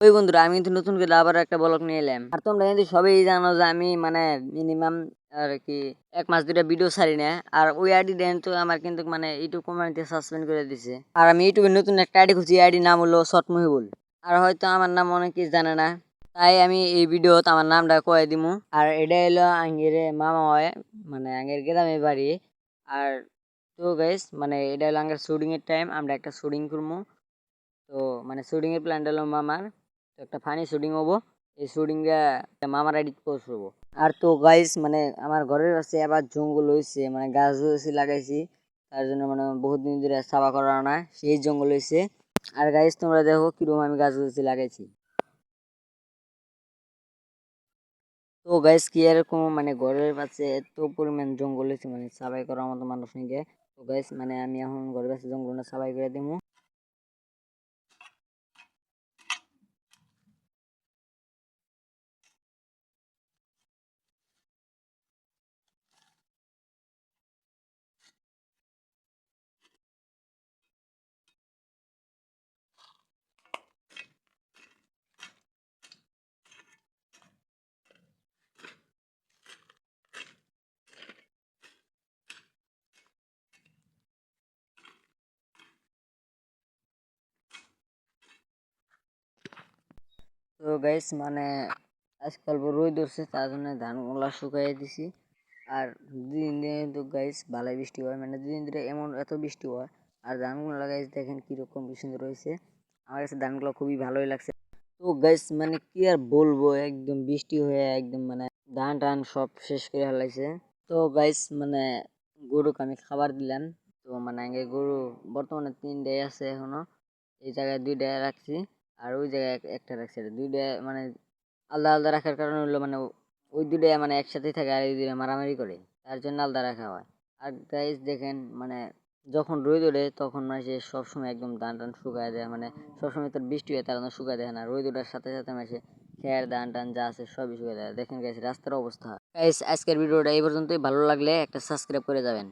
ওই বন্ধুরা, আমি কিন্তু নতুন করে আবার একটা ব্লগ নিয়ে এলাম। আর তোমরা কিন্তু সবাই জানো যে আমি মানে মিনিমাম আর কি 1 মাস 2টা ভিডিও ছাড়ি না। আর ওই আইডি দেন তো আমার কিন্তু মানে ইউটিউব কমিউনিটি সাসপেন্ড করে দিছে। আর আমি ইউটিউবে নতুন একটা আইডি খুঁজি, আইডি নাম হলো শর্ট মহিবুল। আর হয়তো আমার নাম অনেকে জানে না, তাই আমি এই ভিডিওতে আমার নামটা কয়ে দিমু। আর এটা হলো আঙ্গের মামা হয়, মানে আঙ্গের গ্রামে বাড়ি। আর তো গাইস মানে এটা হলো আঙ্গের শুটিং এর টাইম, আমরা একটা শুটিং করবো। তো মানে শুটিং এর প্ল্যানটা হলো মামার, তো একটা ফানি শুটিং হবো। এই শুটিংটা মামার এডিট করবো। আর তো গাইস মানে আমার ঘরের কাছে আবার জঙ্গল হয়েছে, মানে গাছ হয়েছে লাগাইছি, তার জন্য মানে বহুত দিন ধরে সাফা করা না, সেই জঙ্গল হয়েছে। আর গাইস তোমরা দেখো কিরকম আমি গাছ লাগাইছি। তো গাইস কি এরকম মানে ঘরের কাছে এত পরিমাণ জঙ্গল হয়েছে, মানে সাফাই করার মতো মানুষ নেই গে। তো গাইস মানে আমি এখন ঘরের কাছে জঙ্গলটা সাফাই করে দিবো। তো গাইস মানে আজকাল রোদ উঠছে, তার জন্য ধানগুলা শুকাই দিছি। আর 2 দিন ধরে তো গাইস ভালোই বৃষ্টি হয়, মানে 2 দিন ধরে এমন এত বৃষ্টি হয়। আর ধানগুলো গাইস দেখেন কিরকম কি সুন্দর হয়েছে। আমার কাছে ধানগুলো খুবই ভালোই লাগছে। তো গাইস মানে কি আর বলবো, একদম বৃষ্টি হয়ে একদম মানে ধান টান সব শেষ করে ফেলাইছে। তো গাইস মানে গরুকে আমি খাবার দিলাম। তো মানে আগে গরু বর্তমানে 3টাই আছে এখনো, এই জায়গায় 2টা রাখছি। আর ওই জায়গায় একটা রাখছি, আর 2টা মানে আলাদা আলাদা রাখার কারণ হলো মানে ওই 2টা মানে একসাথেই থাকে, আর এই 2টা মারামারি করে, তার জন্য আলাদা রাখা হয়। আর গাইস দেখেন মানে যখন রোদ ওঠে তখন মানে সে সবসময় একদম ধান টান শুকায় দেয়, মানে সবসময় তোর বৃষ্টি হয় তার জন্য শুকায় দেয় না, রোদ ওঠার সাথে সাথে মানে খেয়ার ধান টান যা আছে সবই শুকায় দেয়। দেখেন গাইস রাস্তার অবস্থা। গাইস আজকের ভিডিওটা এই পর্যন্তই, ভালো লাগলে একটা সাবস্ক্রাইব করে যাবেন।